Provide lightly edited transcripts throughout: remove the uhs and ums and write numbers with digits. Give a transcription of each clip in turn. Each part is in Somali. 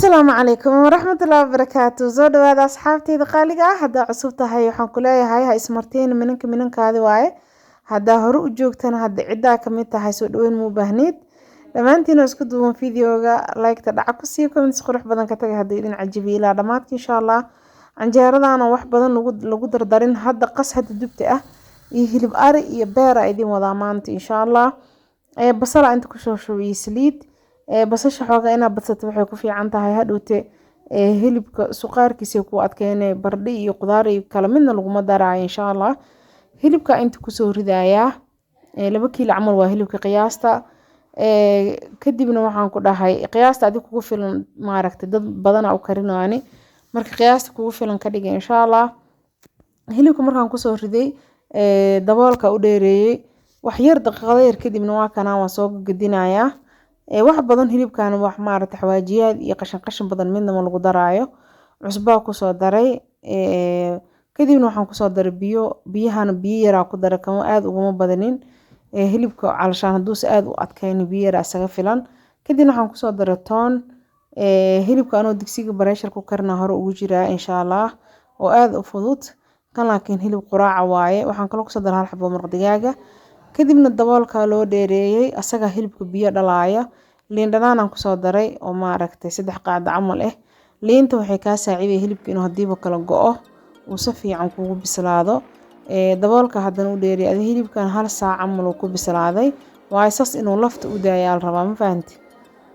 السلام عليكم ورحمة الله وبركاته. زود هذا أصحابتي دقالقة هدا عصوبتا هاي وحان كلها هاي اسمرتين منك هذا واي هدا هروق جوجتنا هدا عدا كميتا هاي سودوين مباهنيد لما انتينو اسكدوون فيديوغا لايك تدعاكو سيكم انت سقروح بدن كتاقي هدا إذن عجيبي إلا دماتك إن شاء الله عن جاردانا وح بدن لغو دردارين هدا قص هدا دبتة يهلب آري يبارا إذن وضامانتي إن شاء الله بصلا انت كشوشو يسليد basasha xoogaa inaad badsato waxay ku fiican tahay hadhowte hilibka suqaarkiisa ku adkeynay bardhi iyo qudaar iyo kala midna laguma daraayo insha Allah hilibka inta ku soo ridayaa 2 kiilo camal waa hilibka qiyaasta kadibna waxaan ku dhahay qiyaasta adiga kugu filan maaragtay dad badan oo karinaani marka qiyaasta kugu filan ka dhigay insha Allah hilibka markaan ku soo riday daboolka u dheereeyay wax yar daqiiqado yar kadibna waa kana waan soo gadinayaa wax badan hilibkan wax maaragtay xawaajiyaad iyo qashin badan midna ma lagu daraayo cusbaa ku soo daray kadibna waxaan ku soo daray biyahan biyo yar ku daray kama aad ugu badanin hilibka calashaan haduu aad u adkeyn biyo yar asaga filan kadibna waxaan ku soo daray toon hilibka anoo digsiga bareeshar ku karna hore ugu jiraa insha Allah oo aad u fudud kan laakiin hilib quraaca waaye waxaan kala ku soo daray hal xabo maraq digaaga kadibna daboolka loo dheereeyay asaga hilibka biyo dhalaaya liin dhanaan ku soo daray oo maaragtay 3 qaado camal liinta waxay ka saaciday hilibka inuu hadiiba kala go'o oo si fiican kugu bislaado daboolka hadana u dheereeyay hilibkan hal saac camal ku bislaaday waa isas inuu lafta u daayaal rabaa ma fahanti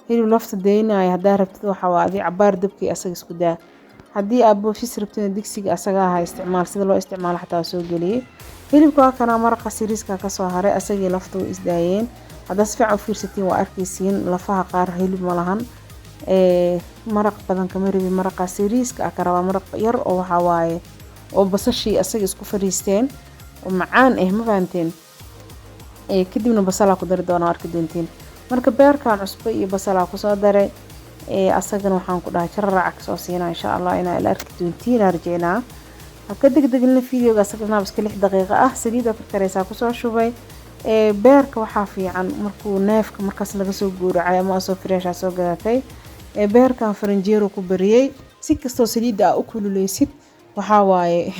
hilib lafta deynay hadaa rabtid waxa waa cabaar dabkii asaga isku daa hadii aad boofis rabtid digsiga asaga ha isticmaal sida loo isticmaalo xataa soo galiyay hilibka kana maraqa siriiska ka soo haray asagii laftu isdaayeen hada si fiican u fiirsatiin waa arkaysiin lafaha qaar hilib ma lahan maraq badan kama rabi maraqa siriiska ka raba maraq yar oo waxa waaye oo basashii asaga isku fariisteen oo macaan ma fahanteen kadibna basala ku dari doona arki doontiin marka beerkan cusbo iyo basala ku soo daray asagana waxaan ku dhahay jarraac soo siinaa insha Allah ina ila arki doontiin arjeena ka degdegna fiidiyowga asagana iska 6 daqiiqo saliida karkareysa ku soo shubay beerka waxa fiican markuu neefka markaas laga soo guuracay ama soo fresh soo gadatay beerkan faranjeero ku bariyay si kasto saliida u kululeysid waxa waaye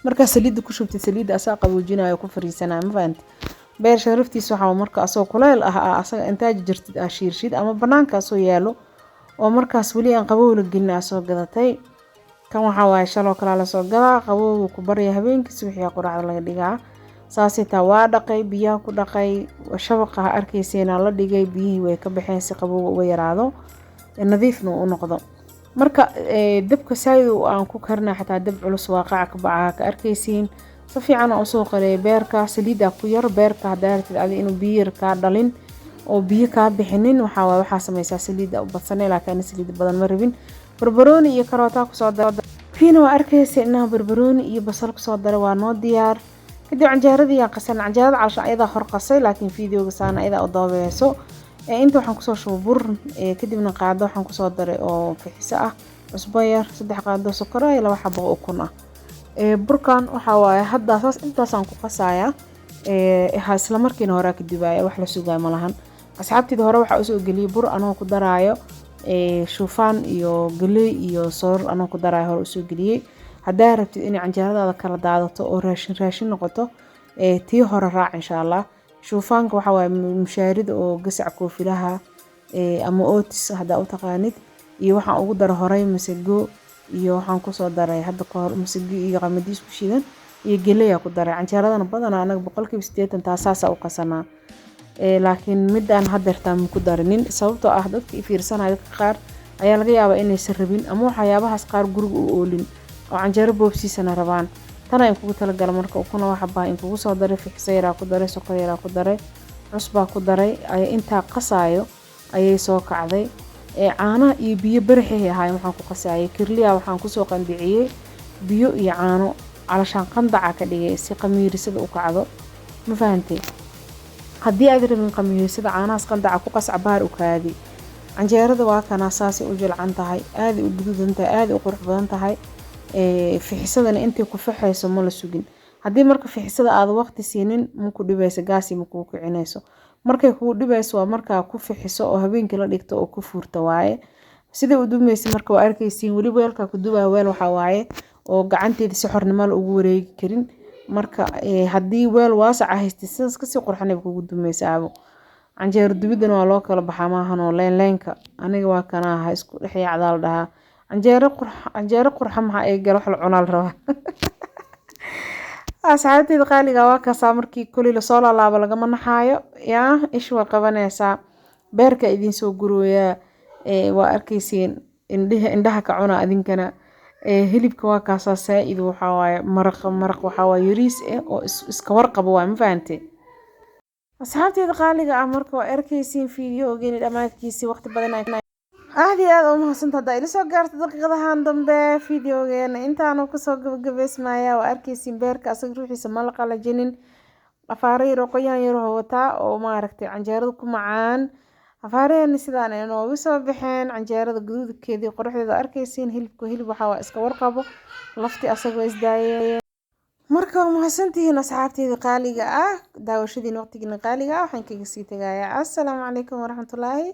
marka saliida ku shubtay saliida asaa qaboojinayo ku fariisanaa ma fahanti beer sharaftiisa waxa marka asoo kuleel asaga intaaj jirtid shiirshid ama banaanka soo yaalo oo markaas wali aan qabow la gelin soo gadatay kan waxa waaye shalo kala la soo gadaa qabow ku bariya habeenkii wixii quraacda laga dhigaa saasita waa dhaqay biyaha ku dhaqay shabaqa arkayseena la dhigay biyihii way ka baxeen si qabow uga yaraado nadiifna u noqdo marka dabka saydu aan ku karnaa xataa dab culus waaqac ka bacaa ka arkaysiin si fiican oo soo qalay beerka saliida ku yar beerka hadaartid adi inuu biyo ka dhalin oo biyo ka bixinin waxa sameeysa saliida u badsanay laakiin saliida badan ma rabin barbarooni iyo karoota ku soo daray fiina waa arkaysa inaa barbarooni iyo basal ku soo daray waa noo diyaar kadib canjeeradii aan qasan canjeerada calshaan ayada hor qasay laakiin fiidiyowga saana ayada u doobeeyso inta waxaan ku soo shubay bur kadibna qaado waxaan ku soo daray oo fixiso cusbo yar 3 qaado sokor iyo 2 xabo oo kun burkan waxa waaye hadda saas intaasaan ku qasaya isla markiina hore ka dibaya wax la sugaa ma lahan asxaabtida hore waxa u soo galiyay bur anoo ku daraayo shufaan iyo galey iyo soor anoo ku daraayo hore u soo galiyay hadaa rabtid in canjeeradaada kala daadato oo raashin noqoto tii hore raac insha Allah shufaanka waxa waaye mushaarida oo gasac koofilaha ama ootis hadaa u taqaanid iyo waxaan ugu daray horay masago iyo waxaan ku soo daray hadda ka hor masago iyo qamadiis ku shiidan iyo galey ku daray canjeeradana badan anaga 80% taasaas u qasanaa laakiin midaan hadeertaan ku darinin sababtoo dadka fiirsanaya qaar ayaa laga yaabaa inay sarabin ama waxyaabahaas qaar guriga u oolin oo canjeero boobsiisana rabaan tan ay kugu tala gal marka kuna waxa baa in kugu soo daray fixsayra ku daray sokorayra ku daray cusba ku daray ay inta qasaayo ayay soo kacday caano iyo biyo barxay ahay waxaan ku qasayay kirliya waxaan ku soo qandiciyay biyo iyo caano calashaan qandaca ka dhigay si qamiirisada u kacdo ma fahantay hadii aad rabin qamiirisada caanaas qandaca ku qas cabaar u kaadi canjeerada waa kana saasi u jilcan tahay aad u guduudan tahay aad u qurux badan tahay fixisadana intii ku faxayso ma la sugin hadii marka fixisada aad waqti siinin ma ku dhibayso gaasi ma ku kicinayso markay kugu dhibayso waa marka ku fixiso oo habeenkii la dhigto oo ku fuurto waaye sida u dumaysa marka waa arkaysiin weli weelka ku dubaa weel waxa waaye oo gacanteeda si xornimo leh ugu wareegi karin marka haddii weel waasac ah haystid sidaas kasii qurxanay kugu dumaysaabo canjeero dubidana waa loo kala baxaa maahanoo leenka aniga waa kana aha isku dhex yaacdaa la dhahaa canjeero qurxa maxaa ay gal wax la cunaa la rabaa asxaabteyda qaaliga waa kaasaa markii kulii lasoo laalaabo lagama naxaayo yaa ish waa qabanaysaa beerka idin soo gurooyaa waa arkaysiin indhaha ka cuna adinkana hilibka waa kaasaa saa-id waxaa waaye maraq waxaa waaye yariis oo iska warqabo waa ma fahantay asxaabteyda qaaliga ah marka waa arkaysiin fiidiyogeeni dhammaadkiisii waqti badan aad iyo aad u mahadsantahay haddaa ila soo gaarto daqiiqadahan dambe fiidiyogeena intaanu kasoo gabagabeysmaya waa arkaysiin beerka asaga ruuxiisa ma la qalajinin afaaro yaro qoyaan yaro wataa oo maaragtay canjeerada ku macaan afaaraheenna sidaan ay nooga soo baxeen canjeerada guduudkeedii quruxdeeda arkaysiin hilib waxaa waa iska warqabo lafti asagoo isdaayeen marka waa mahadsantihiin asxaabteyda qaaliga ah daawashadiin waqtigiina qaaliga ah waxaan kaga sii tagayaa assalaamu calaykum waraxmatullaahi